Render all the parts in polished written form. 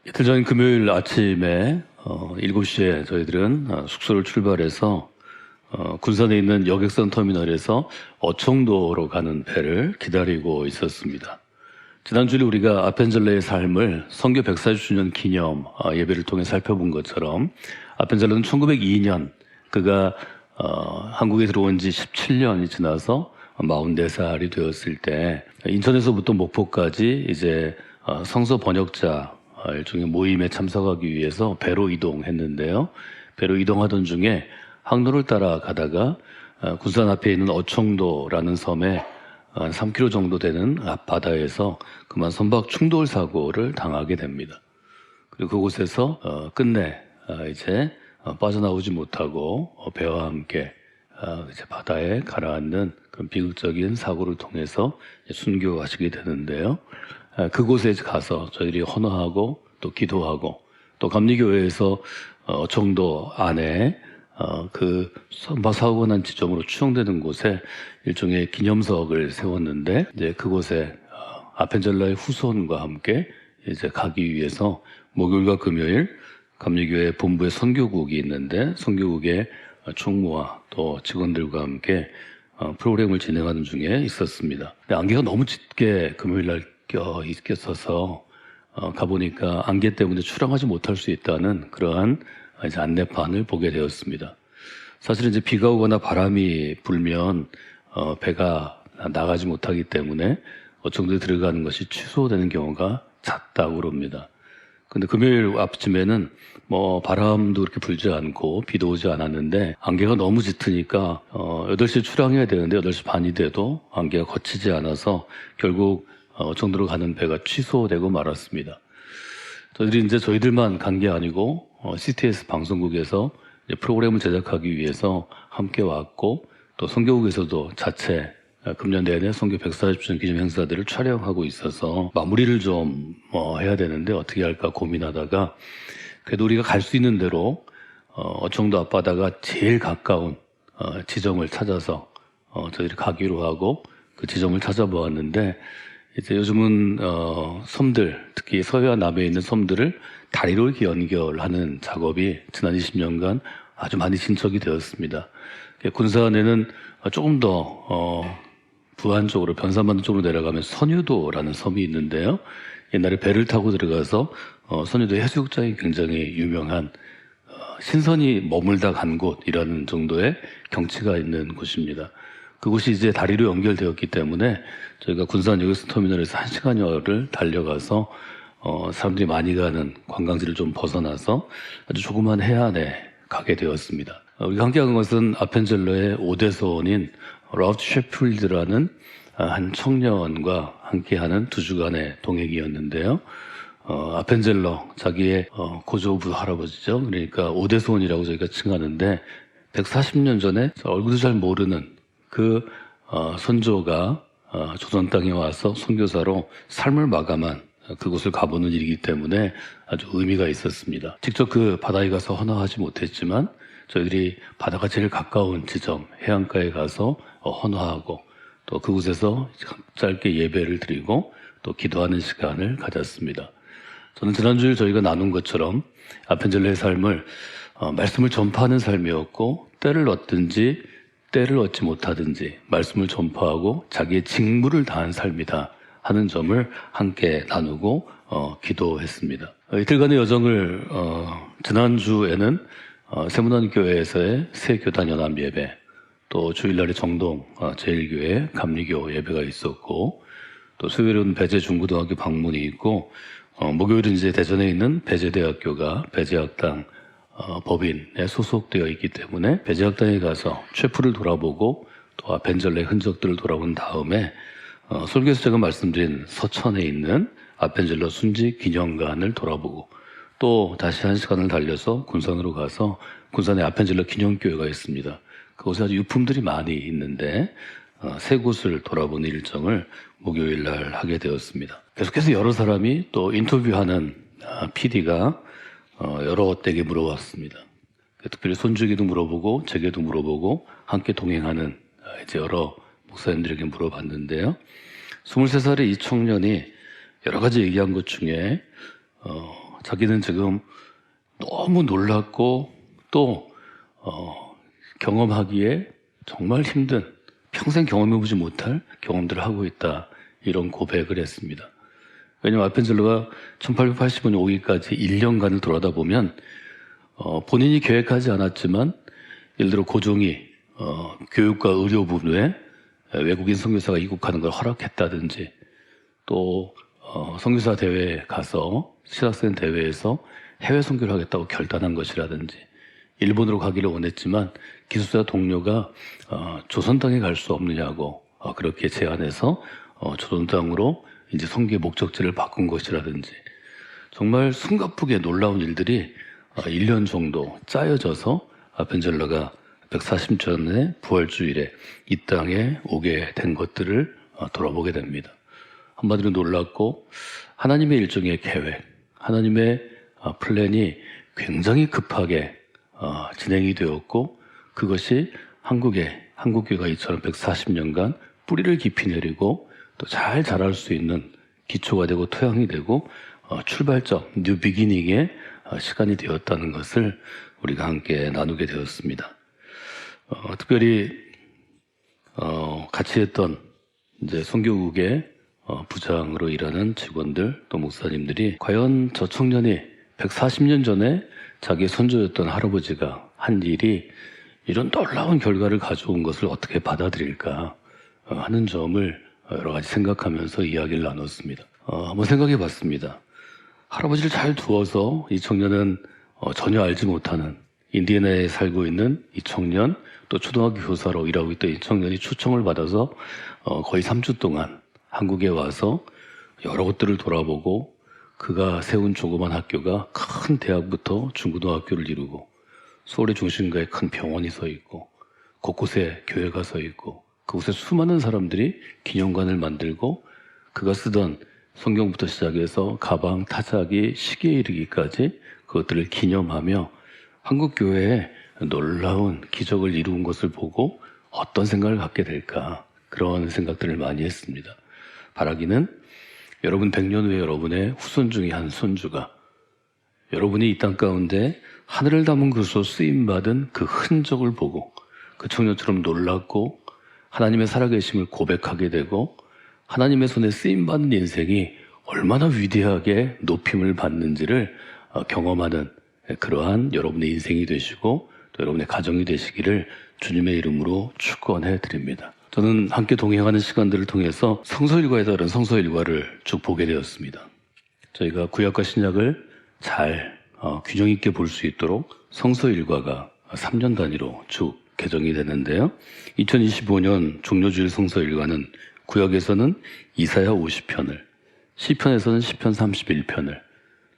이틀 전 금요일 아침에 7시에 저희들은 숙소를 출발해서 군산에 있는 여객선 터미널에서 어청도로 가는 배를 기다리고 있었습니다. 지난주에 우리가 아펜젤러의 삶을 선교 140주년 기념 예배를 통해 살펴본 것처럼 아펜젤러는 1902년 그가 한국에 들어온 지 17년이 지나서 44살이 되었을 때 인천에서부터 목포까지 이제 성서 번역자 일종의 모임에 참석하기 위해서 배로 이동했는데요. 배로 이동하던 중에 항로를 따라가다가 군산 앞에 있는 어청도라는 섬에 한 3km 정도 되는 앞바다에서 그만 선박 충돌 사고를 당하게 됩니다. 그리고 그곳에서 끝내 이제 빠져나오지 못하고 배와 함께 이제 바다에 가라앉는 그런 비극적인 사고를 통해서 순교하시게 되는데요. 그곳에 가서 저희들이 헌화하고 또 기도하고 또 감리교회에서 어청도 안에 그 선박 사고가 난 지점으로 추정되는 곳에 일종의 기념석을 세웠는데 이제 그곳에 아펜젤러의 후손과 함께 이제 가기 위해서 목요일과 금요일 감리교회 본부에 선교국이 있는데 선교국의 총무와 또 직원들과 함께 프로그램을 진행하는 중에 있었습니다. 근데 안개가 너무 짙게 금요일 날 껴있어서 가보니까 안개 때문에 출항하지 못할 수 있다는 그러한 이제 안내판을 보게 되었습니다. 사실은 이제 비가 오거나 바람이 불면 배가 나가지 못하기 때문에 어청도에 들어가는 것이 취소되는 경우가 잦다고 그럽니다. 근데 금요일 아침에는 뭐 바람도 그렇게 불지 않고 비도 오지 않았는데 안개가 너무 짙으니까 8시에 출항해야 되는데 8시 반이 돼도 안개가 거치지 않아서 결국 어청도로 가는 배가 취소되고 말았습니다. 저희들이 이제 저희들만 간 게 아니고 CTS 방송국에서 이제 프로그램을 제작하기 위해서 함께 왔고 또 선교국에서도 자체 금년 내내 선교 140주년 기념 행사들을 촬영하고 있어서 마무리를 좀 해야 되는데 어떻게 할까 고민하다가 그래도 우리가 갈 수 있는 대로 어청도 앞바다가 제일 가까운 지점을 찾아서 저희들이 가기로 하고 그 지점을 찾아보았는데 이제 요즘은 섬들 특히 서해와 남해에 있는 섬들을 다리로 이렇게 연결하는 작업이 지난 20년간 아주 많이 진척이 되었습니다. 군산에는 조금 더 부안 쪽으로 변산반도 쪽으로 내려가면 선유도라는 섬이 있는데요. 옛날에 배를 타고 들어가서 선유도 해수욕장이 굉장히 유명한 신선이 머물다 간 곳이라는 정도의 경치가 있는 곳입니다. 그곳이 이제 다리로 연결되었기 때문에 저희가 군산 여객선 터미널에서 1시간여를 달려가서 사람들이 많이 가는 관광지를 좀 벗어나서 아주 조그만 해안에 가게 되었습니다. 우리가 함께 간 것은 아펜젤러의 오대손인 라우트 셰필드라는 한 청년과 함께하는 2주간의 동행이었는데요. 아펜젤러 자기의 고조부 할아버지죠. 그러니까 오대손이라고 저희가 칭하는데 140년 전에 얼굴도 잘 모르는 그 선조가 조선 땅에 와서 선교사로 삶을 마감한 그곳을 가보는 일이기 때문에 아주 의미가 있었습니다. 직접 그 바다에 가서 헌화하지 못했지만 저희들이 바다가 제일 가까운 지점 해안가에 가서 헌화하고 또 그곳에서 짧게 예배를 드리고 또 기도하는 시간을 가졌습니다. 저는 지난주에 저희가 나눈 것처럼 아펜젤러의 삶을 말씀을 전파하는 삶이었고 때를 얻든지 때를 얻지 못하든지 말씀을 전파하고 자기의 직무를 다한 삶이다 하는 점을 함께 나누고 기도했습니다. 이틀간의 여정을 지난주에는 세문안교회에서의 새 교단 연합 예배 또 주일날에 정동 제1교회 감리교 예배가 있었고 또 수요일은 배재 중고등학교 방문이 있고 목요일은 이제 대전에 있는 배재대학교가 배재학당 법인에 소속되어 있기 때문에 배재학당에 가서 최프를 돌아보고 또 아펜젤러의 흔적들을 돌아본 다음에 설교에서 제가 말씀드린 서천에 있는 아펜젤러 순직 기념관을 돌아보고 또 다시 1시간을 달려서 군산으로 가서 군산에 아펜젤러 기념교회가 있습니다. 그곳에 아주 유품들이 많이 있는데 세 곳을 돌아보는 일정을 목요일 날 하게 되었습니다. 계속해서 여러 사람이 또 인터뷰하는 PD가 여러 때게 물어봤습니다. 특별히 손주에게도 물어보고 제게도 물어보고 함께 동행하는 이제 여러 목사님들에게 물어봤는데요. 23살의 이 청년이 여러 가지 얘기한 것 중에 자기는 지금 너무 놀랐고 또 경험하기에 정말 힘든, 평생 경험해보지 못할 경험들을 하고 있다, 이런 고백을 했습니다. 왜냐하면 아펜젤러가 1880년 5기까지 1년간을 돌아다 보면 본인이 계획하지 않았지만 예를 들어 고종이 교육과 의료 분야에 외국인 선교사가 입국하는 걸 허락했다든지, 또 선교사 대회에 가서 신학생 대회에서 해외 선교를 하겠다고 결단한 것이라든지, 일본으로 가기를 원했지만 기숙사 동료가 조선당에 갈 수 없느냐고 그렇게 제안해서 조선당으로 이제 선교의 목적지를 바꾼 것이라든지, 정말 숨가쁘게 놀라운 일들이 1년 정도 짜여져서 아펜젤러가 140년의 부활주일에 이 땅에 오게 된 것들을 돌아보게 됩니다. 한마디로 놀랍고, 하나님의 일종의 계획, 하나님의 플랜이 굉장히 급하게 진행이 되었고, 그것이 한국교회가 이처럼 140년간 뿌리를 깊이 내리고 또 잘 자랄 수 있는 기초가 되고 토양이 되고 출발점, 뉴 비기닝의 시간이 되었다는 것을 우리가 함께 나누게 되었습니다. 특별히 같이 했던 이제 선교국의 부장으로 일하는 직원들, 또 목사님들이 과연 저 청년이 140년 전에 자기의 선조였던 할아버지가 한 일이 이런 놀라운 결과를 가져온 것을 어떻게 받아들일까 하는 점을 여러 가지 생각하면서 이야기를 나눴습니다. 한번 생각해 봤습니다. 할아버지를 잘 두어서 이 청년은 전혀 알지 못하는 인디애나에 살고 있는 이 청년, 또 초등학교 교사로 일하고 있던 이 청년이 초청을 받아서 거의 3주 동안 한국에 와서 여러 곳들을 돌아보고, 그가 세운 조그만 학교가 큰 대학부터 중고등학교를 이루고, 서울의 중심가에 큰 병원이 서 있고, 곳곳에 교회가 서 있고, 그곳에 수많은 사람들이 기념관을 만들고, 그가 쓰던 성경부터 시작해서 가방, 타자기, 시계에 이르기까지 그것들을 기념하며 한국교회에 놀라운 기적을 이루은 것을 보고 어떤 생각을 갖게 될까, 그런 생각들을 많이 했습니다. 바라기는 여러분 100년 후에 여러분의 후손 중에 한 손주가 여러분이 이 땅 가운데 하늘을 담은 그릇으로 쓰임받은 그 흔적을 보고 그 청년처럼 놀랍고 하나님의 살아계심을 고백하게 되고, 하나님의 손에 쓰임받는 인생이 얼마나 위대하게 높임을 받는지를 경험하는 그러한 여러분의 인생이 되시고 또 여러분의 가정이 되시기를 주님의 이름으로 축원해 드립니다. 저는 함께 동행하는 시간들을 통해서 성서일과에 따른 성서일과를 쭉 보게 되었습니다. 저희가 구약과 신약을 잘 균형 있게 볼 수 있도록 성서일과가 3년 단위로 쭉 개정이 되는데요. 2025년 종료주일 성서일과는 구약에서는 이사야 50편을, 시편에서는 시편 31편을,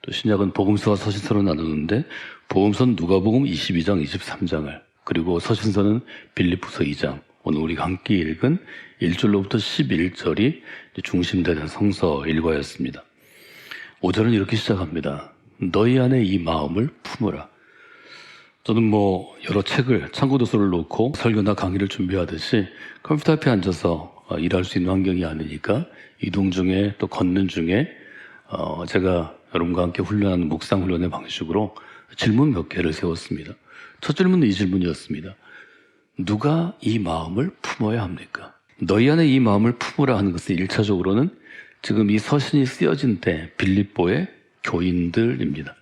또 신약은 복음서와 서신서로 나누는데 복음서는 누가복음 22장, 23장을, 그리고 서신서는 빌립보서 2장, 오늘 우리가 함께 읽은 1절로부터 11절이 중심되는 성서 일과였습니다. 5절은 이렇게 시작합니다. 너희 안에 이 마음을 품으라. 저는 여러 책을, 참고도서를 놓고 설교나 강의를 준비하듯이 컴퓨터 앞에 앉아서 일할 수 있는 환경이 아니니까 이동 중에 또 걷는 중에 제가 여러분과 함께 훈련하는 묵상 훈련의 방식으로 질문 몇 개를 세웠습니다. 첫 질문은 이 질문이었습니다. 누가 이 마음을 품어야 합니까? 너희 안에 이 마음을 품으라 하는 것은 1차적으로는 지금 이 서신이 쓰여진 때 빌립보의 교인들입니다.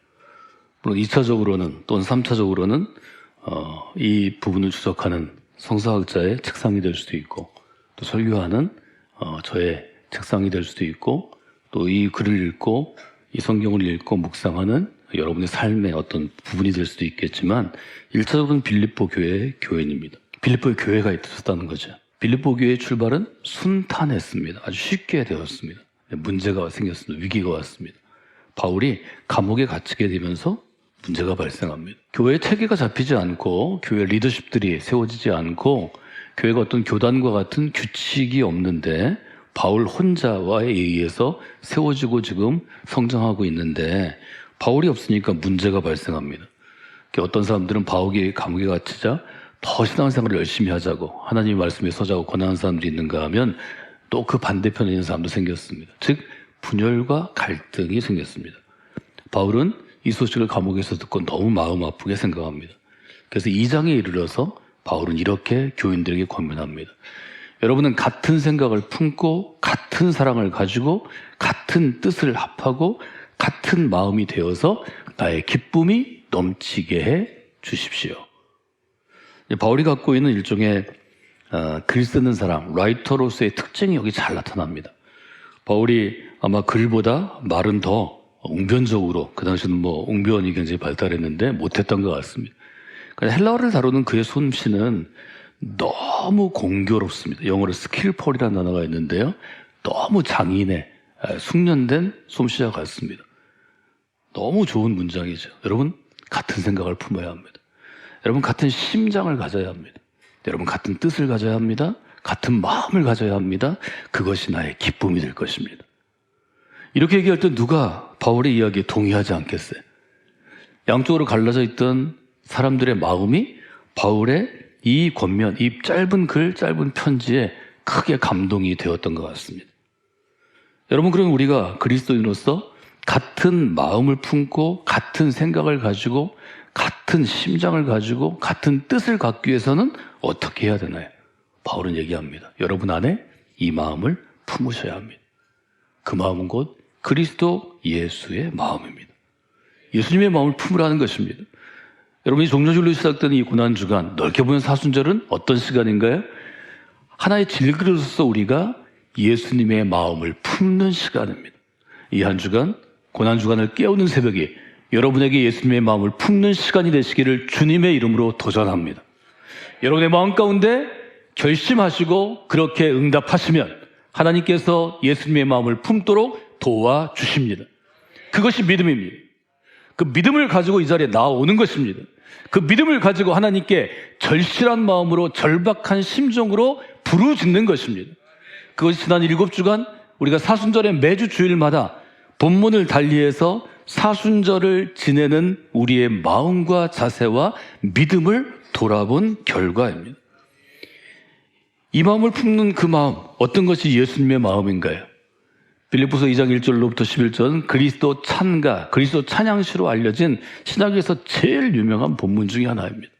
물론 2차적으로는 또는 3차적으로는 이 부분을 주석하는 성서학자의 책상이 될 수도 있고, 또 설교하는 저의 책상이 될 수도 있고, 또 이 글을 읽고 이 성경을 읽고 묵상하는 여러분의 삶의 어떤 부분이 될 수도 있겠지만 1차적으로는 빌립보 교회의 교인입니다. 빌립보의 교회가 있었다는 거죠. 빌립보 교회의 출발은 순탄했습니다. 아주 쉽게 되었습니다. 문제가 생겼습니다. 위기가 왔습니다. 바울이 감옥에 갇히게 되면서 문제가 발생합니다. 교회 체계가 잡히지 않고 교회 리더십들이 세워지지 않고 교회가 어떤 교단과 같은 규칙이 없는데 바울 혼자와에 의해서 세워지고 지금 성장하고 있는데 바울이 없으니까 문제가 발생합니다. 어떤 사람들은 바울이 감옥에 갇히자 더 신앙생활을 열심히 하자고 하나님의 말씀에 서자고 권하는 사람들이 있는가 하면 또 그 반대편에 있는 사람도 생겼습니다. 즉 분열과 갈등이 생겼습니다. 바울은 이 소식을 감옥에서 듣고 너무 마음 아프게 생각합니다. 그래서 2장에 이르러서 바울은 이렇게 교인들에게 권면합니다. 여러분은 같은 생각을 품고 같은 사랑을 가지고 같은 뜻을 합하고 같은 마음이 되어서 나의 기쁨이 넘치게 해 주십시오. 바울이 갖고 있는 일종의 글 쓰는 사람, 라이터로서의 특징이 여기 잘 나타납니다. 바울이 아마 글보다 말은 더 웅변적으로, 그 당시에는 웅변이 굉장히 발달했는데 못했던 것 같습니다. 헬라어를 다루는 그의 솜씨는 너무 공교롭습니다. 영어로 스킬폴이라는 단어가 있는데요. 너무 장인의 숙련된 솜씨와 같습니다. 너무 좋은 문장이죠. 여러분, 같은 생각을 품어야 합니다. 여러분, 같은 심장을 가져야 합니다. 여러분, 같은 뜻을 가져야 합니다. 같은 마음을 가져야 합니다. 그것이 나의 기쁨이 될 것입니다. 이렇게 얘기할 때 누가 바울의 이야기에 동의하지 않겠어요? 양쪽으로 갈라져 있던 사람들의 마음이 바울의 이 권면, 이 짧은 글, 짧은 편지에 크게 감동이 되었던 것 같습니다. 여러분, 그럼 우리가 그리스도인으로서 같은 마음을 품고 같은 생각을 가지고 같은 심장을 가지고 같은 뜻을 갖기 위해서는 어떻게 해야 되나요? 바울은 얘기합니다. 여러분 안에 이 마음을 품으셔야 합니다. 그 마음은 곧 그리스도 예수의 마음입니다. 예수님의 마음을 품으라는 것입니다. 여러분이 종려주일로 시작되는 이 고난주간, 넓게 보면 사순절은 어떤 시간인가요? 하나의 질그릇으로서 우리가 예수님의 마음을 품는 시간입니다. 이 한 주간, 고난주간을 깨우는 새벽이 여러분에게 예수님의 마음을 품는 시간이 되시기를 주님의 이름으로 도전합니다. 여러분의 마음 가운데 결심하시고 그렇게 응답하시면 하나님께서 예수님의 마음을 품도록 도와주십니다. 그것이 믿음입니다. 그 믿음을 가지고 이 자리에 나오는 것입니다. 그 믿음을 가지고 하나님께 절실한 마음으로 절박한 심정으로 부르짖는 것입니다. 그것이 지난 7주간 우리가 사순절에 매주 주일마다 본문을 달리해서 사순절을 지내는 우리의 마음과 자세와 믿음을 돌아본 결과입니다. 이 마음을 품는 그 마음, 어떤 것이 예수님의 마음인가요? 빌립보서 2장 1절로부터 11절 그리스도 찬가, 그리스도 찬양시로 알려진 신약에서 제일 유명한 본문 중에 하나입니다.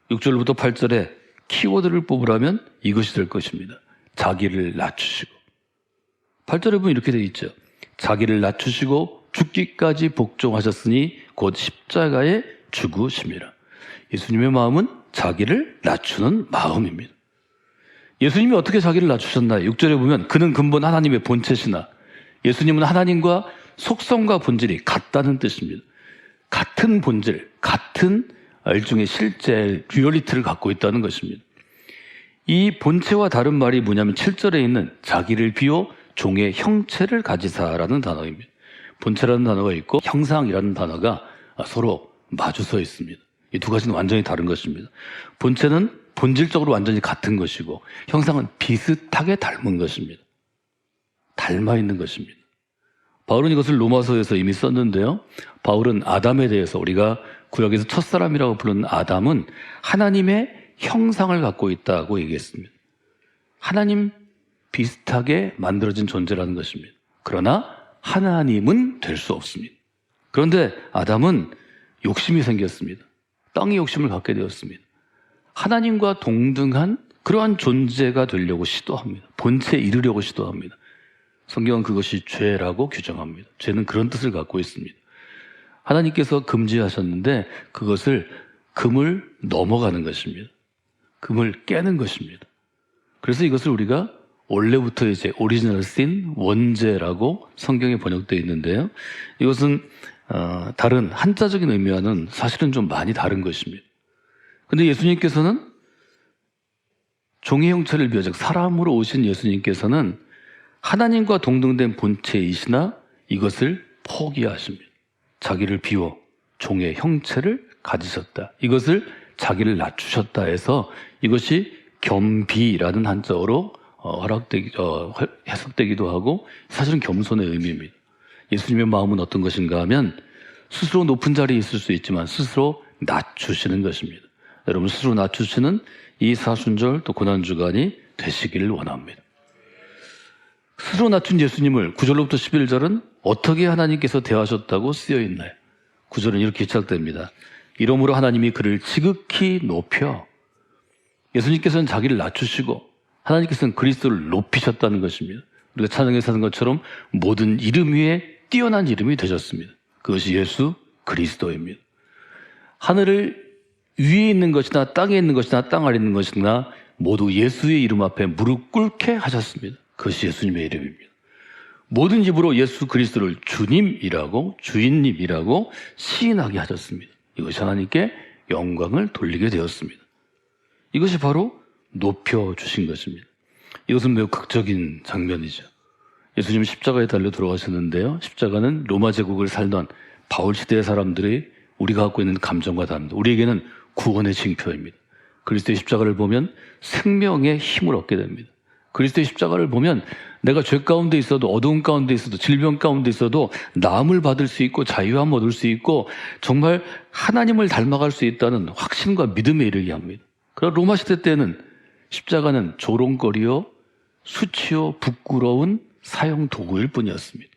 6절로부터 8절에 키워드를 뽑으라면 이것이 될 것입니다. 자기를 낮추시고. 8절에 보면 이렇게 되어 있죠. 자기를 낮추시고 죽기까지 복종하셨으니 곧 십자가에 죽으심이라. 예수님의 마음은 자기를 낮추는 마음입니다. 예수님이 어떻게 자기를 낮추셨나요? 6절에 보면 그는 근본 하나님의 본체시나, 예수님은 하나님과 속성과 본질이 같다는 뜻입니다. 같은 본질, 같은 일종의 실제 리얼리티를 갖고 있다는 것입니다. 이 본체와 다른 말이 뭐냐면 7절에 있는 자기를 비워 종의 형체를 가지사라는 단어입니다. 본체라는 단어가 있고 형상이라는 단어가 서로 마주 서 있습니다. 이 두 가지는 완전히 다른 것입니다. 본체는 본질적으로 완전히 같은 것이고 형상은 비슷하게 닮은 것입니다. 닮아 있는 것입니다. 바울은 이것을 로마서에서 이미 썼는데요. 바울은 아담에 대해서, 우리가 구약에서 첫사람이라고 부르는 아담은 하나님의 형상을 갖고 있다고 얘기했습니다. 하나님 비슷하게 만들어진 존재라는 것입니다. 그러나 하나님은 될 수 없습니다. 그런데 아담은 욕심이 생겼습니다. 땅의 욕심을 갖게 되었습니다. 하나님과 동등한 그러한 존재가 되려고 시도합니다. 본체에 이르려고 시도합니다. 성경은 그것이 죄라고 규정합니다. 죄는 그런 뜻을 갖고 있습니다. 하나님께서 금지하셨는데 그것을 금을 넘어가는 것입니다. 금을 깨는 것입니다. 그래서 이것을 우리가 원래부터 이제 오리지널 sin, 원죄라고 성경에 번역되어 있는데요. 이것은 다른 한자적인 의미와는 사실은 좀 많이 다른 것입니다. 근데 예수님께서는 종의 형체를 비워, 즉 사람으로 오신 예수님께서는 하나님과 동등된 본체이시나 이것을 포기하십니다. 자기를 비워 종의 형체를 가지셨다. 이것을 자기를 낮추셨다 해서 이것이 겸비라는 한자어로 해석되기도 하고 사실은 겸손의 의미입니다. 예수님의 마음은 어떤 것인가 하면 스스로 높은 자리에 있을 수 있지만 스스로 낮추시는 것입니다. 여러분, 스스로 낮추시는 이 사순절 또 고난주간이 되시기를 원합니다. 스스로 낮춘 예수님을 9절로부터 11절은 어떻게 하나님께서 대하셨다고 쓰여 있나요? 9절은 이렇게 시작됩니다. 이러므로 하나님이 그를 지극히 높여, 예수님께서는 자기를 낮추시고 하나님께서는 그리스도를 높이셨다는 것입니다. 우리가 찬양에서 하는 것처럼 모든 이름 위에 뛰어난 이름이 되셨습니다. 그것이 예수 그리스도입니다. 하늘을 위에 있는 것이나 땅에 있는 것이나 땅 아래 있는 것이나 모두 예수의 이름 앞에 무릎 꿇게 하셨습니다. 그것이 예수님의 이름입니다. 모든 입으로 예수 그리스도를 주님이라고, 주인님이라고 시인하게 하셨습니다. 이것이 하나님께 영광을 돌리게 되었습니다. 이것이 바로 높여주신 것입니다. 이것은 매우 극적인 장면이죠. 예수님은 십자가에 달려 돌아가셨는데요. 십자가는 로마 제국을 살던 바울 시대의 사람들이 우리가 갖고 있는 감정과 다릅니다. 우리에게는 구원의 징표입니다. 그리스도의 십자가를 보면 생명의 힘을 얻게 됩니다. 그리스도의 십자가를 보면 내가 죄 가운데 있어도, 어두운 가운데 있어도, 질병 가운데 있어도 나음을 받을 수 있고 자유함 얻을 수 있고 정말 하나님을 닮아갈 수 있다는 확신과 믿음에 이르게 합니다. 그러나 로마 시대 때는 십자가는 조롱거리요, 수치요, 부끄러운 사형 도구일 뿐이었습니다.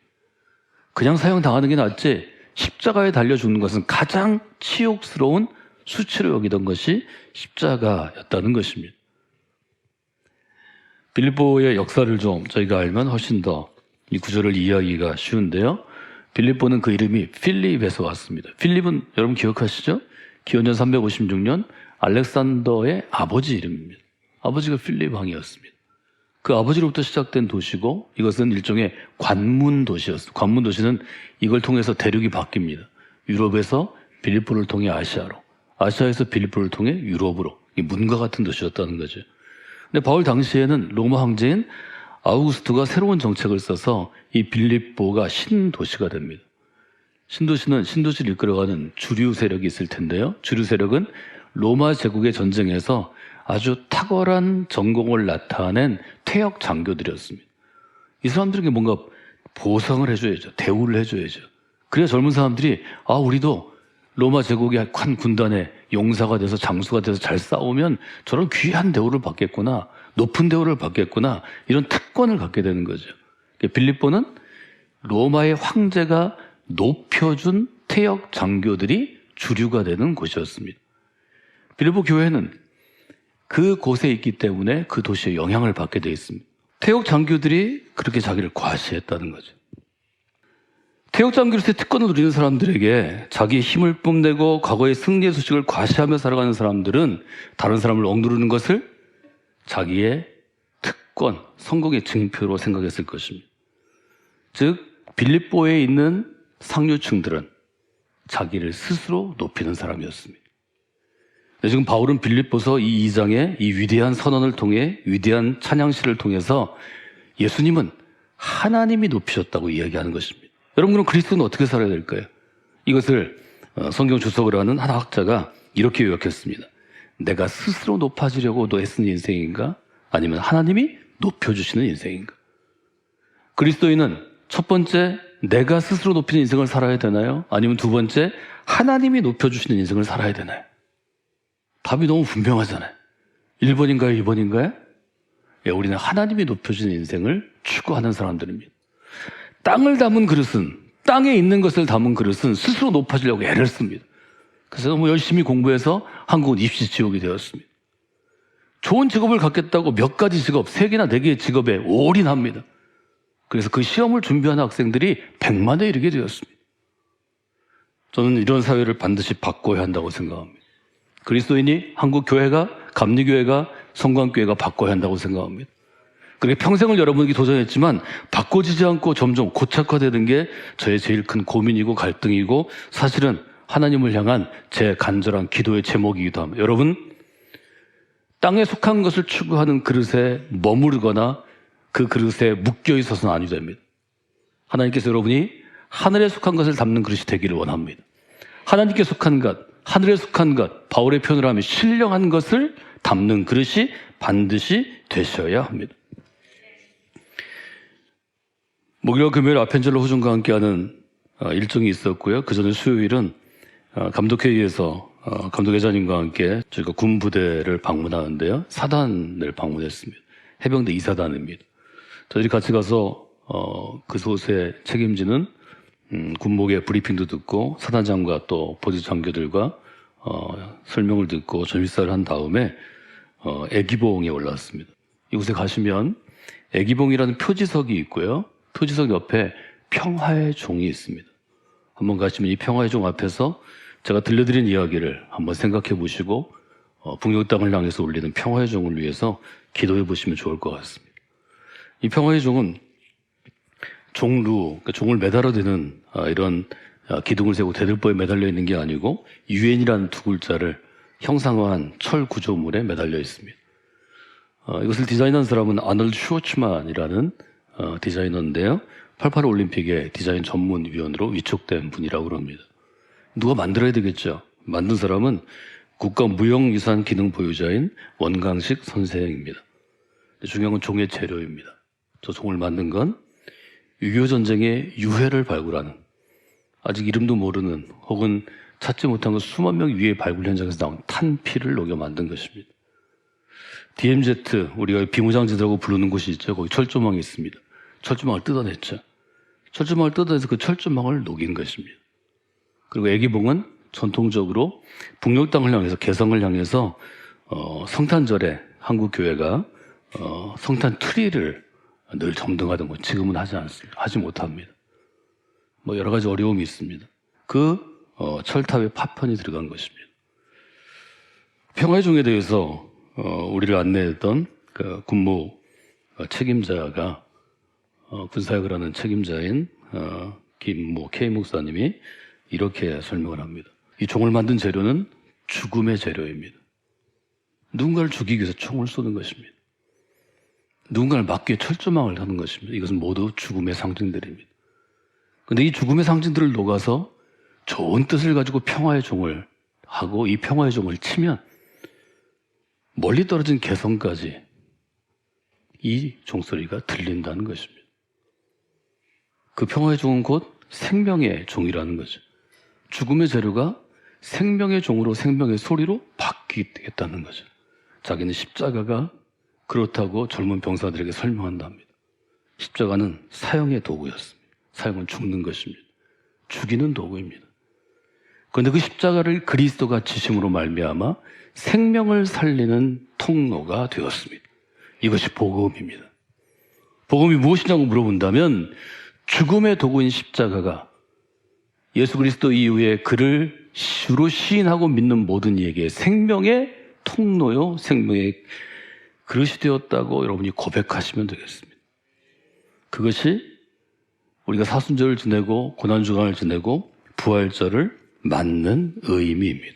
그냥 사형당하는 게 낫지 십자가에 달려 죽는 것은 가장 치욕스러운 수치로 여기던 것이 십자가였다는 것입니다. 빌립보의 역사를 좀 저희가 알면 훨씬 더 이 구절을 이해하기가 쉬운데요. 빌립보는 그 이름이 필립에서 왔습니다. 필립은 여러분 기억하시죠? 기원전 356년 알렉산더의 아버지 이름입니다. 아버지가 필립 왕이었습니다. 그 아버지로부터 시작된 도시고 이것은 일종의 관문 도시였습니다. 관문 도시는 이걸 통해서 대륙이 바뀝니다. 유럽에서 빌립보를 통해 아시아로, 아시아에서 빌립보를 통해 유럽으로, 이 문과 같은 도시였다는 거죠. 근데 바울 당시에는 로마 황제인 아우구스투가 새로운 정책을 써서 이 빌립보가 신도시가 됩니다. 신도시는 신도시를 이끌어가는 주류 세력이 있을 텐데요. 주류 세력은 로마 제국의 전쟁에서 아주 탁월한 전공을 나타낸 퇴역 장교들이었습니다. 이 사람들에게 뭔가 보상을 해줘야죠. 대우를 해줘야죠. 그래야 젊은 사람들이 우리도 로마 제국의 한 군단의 용사가 돼서 장수가 돼서 잘 싸우면 저런 귀한 대우를 받겠구나, 높은 대우를 받겠구나, 이런 특권을 갖게 되는 거죠. 빌립보는 로마의 황제가 높여준 퇴역 장교들이 주류가 되는 곳이었습니다. 빌립보 교회는 그 곳에 있기 때문에 그 도시에 영향을 받게 되어 있습니다. 퇴역 장교들이 그렇게 자기를 과시했다는 거죠. 퇴역 장교로서의 특권을 누리는 사람들에게 자기의 힘을 뽐내고 과거의 승리의 소식을 과시하며 살아가는 사람들은 다른 사람을 억누르는 것을 자기의 특권, 성공의 증표로 생각했을 것입니다. 즉 빌립보에 있는 상류층들은 자기를 스스로 높이는 사람이었습니다. 지금 바울은 빌립보서 이 2장의 이 위대한 선언을 통해, 위대한 찬양시를 통해서 예수님은 하나님이 높이셨다고 이야기하는 것입니다. 여러분, 그럼 그리스도는 어떻게 살아야 될까요? 이것을 성경 주석을 하는 한 학자가 이렇게 요약했습니다. 내가 스스로 높아지려고 애쓰는 인생인가? 아니면 하나님이 높여주시는 인생인가? 그리스도인은 첫 번째, 내가 스스로 높이는 인생을 살아야 되나요? 아니면 두 번째, 하나님이 높여주시는 인생을 살아야 되나요? 답이 너무 분명하잖아요. 1번인가요? 2번인가요? 우리는 하나님이 높여주는 인생을 추구하는 사람들입니다. 땅을 담은 그릇은, 땅에 있는 것을 담은 그릇은 스스로 높아지려고 애를 씁니다. 그래서 너무 열심히 공부해서 한국은 입시 지옥이 되었습니다. 좋은 직업을 갖겠다고 몇 가지 직업, 3개나 4개의 직업에 올인합니다. 그래서 그 시험을 준비하는 학생들이 100만에 이르게 되었습니다. 저는 이런 사회를 반드시 바꿔야 한다고 생각합니다. 그리스도인이 한국 교회가, 감리교회가, 성광교회가 바꿔야 한다고 생각합니다. 그렇게 평생을 여러분에게 도전했지만 바꿔지지 않고 점점 고착화되는 게 저의 제일 큰 고민이고 갈등이고 사실은 하나님을 향한 제 간절한 기도의 제목이기도 합니다. 여러분, 땅에 속한 것을 추구하는 그릇에 머무르거나 그 그릇에 묶여 있어서는 아니 됩니다. 하나님께서 여러분이 하늘에 속한 것을 담는 그릇이 되기를 원합니다. 하나님께 속한 것, 하늘에 속한 것, 바울의 표현을 하면 신령한 것을 담는 그릇이 반드시 되셔야 합니다. 목요일, 금요일 아펜젤로 호준과 함께하는 일정이 있었고요. 그 전에 수요일은 감독회의에서 감독회장님과 함께 저희가 군 부대를 방문하는데요. 사단을 방문했습니다. 해병대 2사단입니다. 저희들이 같이 가서 그 솥의 책임지는 군목의 브리핑도 듣고 사단장과 또 보직 장교들과 설명을 듣고 전식사를 한 다음에 애기봉에 올라왔습니다. 이곳에 가시면 애기봉이라는 표지석이 있고요. 표지석 옆에 평화의 종이 있습니다. 한번 가시면 이 평화의 종 앞에서 제가 들려드린 이야기를 한번 생각해 보시고 북녘 땅을 향해서 울리는 평화의 종을 위해서 기도해 보시면 좋을 것 같습니다. 이 평화의 종은 종루, 그러니까 종을 매달아대는 이런 기둥을 세우고 대들보에 매달려 있는 게 아니고 유엔이라는 두 글자를 형상화한 철 구조물에 매달려 있습니다. 이것을 디자인한 사람은 아놀드 슈워츠만이라는 디자이너인데요. 88 올림픽의 디자인 전문위원으로 위촉된 분이라고 합니다. 누가 만들어야 되겠죠. 만든 사람은 국가무형유산 기능 보유자인 원강식 선생입니다. 중요한 건 종의 재료입니다. 저 종을 만든 건 6.25 전쟁의 유해를 발굴하는, 아직 이름도 모르는 혹은 찾지 못한 수만 명 유해 발굴 현장에서 나온 탄피를 녹여 만든 것입니다. DMZ, 우리가 비무장지대라고 부르는 곳이 있죠. 거기 철조망이 있습니다. 철조망을 뜯어냈죠. 철조망을 뜯어내서 그 철조망을 녹인 것입니다. 그리고 애기봉은 전통적으로 북녘 땅을 향해서, 개성을 향해서 성탄절에 한국 교회가 성탄 트리를 늘 점등하던 것, 지금은 하지 못합니다. 뭐 여러 가지 어려움이 있습니다. 그 철탑에 파편이 들어간 것입니다. 평화의 종에 대해서 우리를 안내했던 그 군무 책임자가 군사역을 하는 책임자인 김모 K 목사님이 이렇게 설명을 합니다. 이 종을 만든 재료는 죽음의 재료입니다. 누군가를 죽이기 위해서 총을 쏘는 것입니다. 누군가를 막기 위해 철조망을 하는 것입니다. 이것은 모두 죽음의 상징들입니다. 그런데 이 죽음의 상징들을 녹아서 좋은 뜻을 가지고 평화의 종을 하고 이 평화의 종을 치면 멀리 떨어진 개성까지 이 종소리가 들린다는 것입니다. 그 평화의 종은 곧 생명의 종이라는 거죠. 죽음의 재료가 생명의 종으로, 생명의 소리로 바뀌겠다는 거죠. 자기는 십자가가 그렇다고 젊은 병사들에게 설명한답니다. 십자가는 사형의 도구였습니다. 사형은 죽는 것입니다. 죽이는 도구입니다. 그런데 그 십자가를 그리스도가 지심으로 말미암아 생명을 살리는 통로가 되었습니다. 이것이 복음입니다. 복음이 무엇이냐고 물어본다면 죽음의 도구인 십자가가 예수 그리스도 이후에 그를 주로 시인하고 믿는 모든 이에게 생명의 통로요, 생명의 그릇이 되었다고 여러분이 고백하시면 되겠습니다. 그것이 우리가 사순절을 지내고 고난주간을 지내고 부활절을 맞는 의미입니다.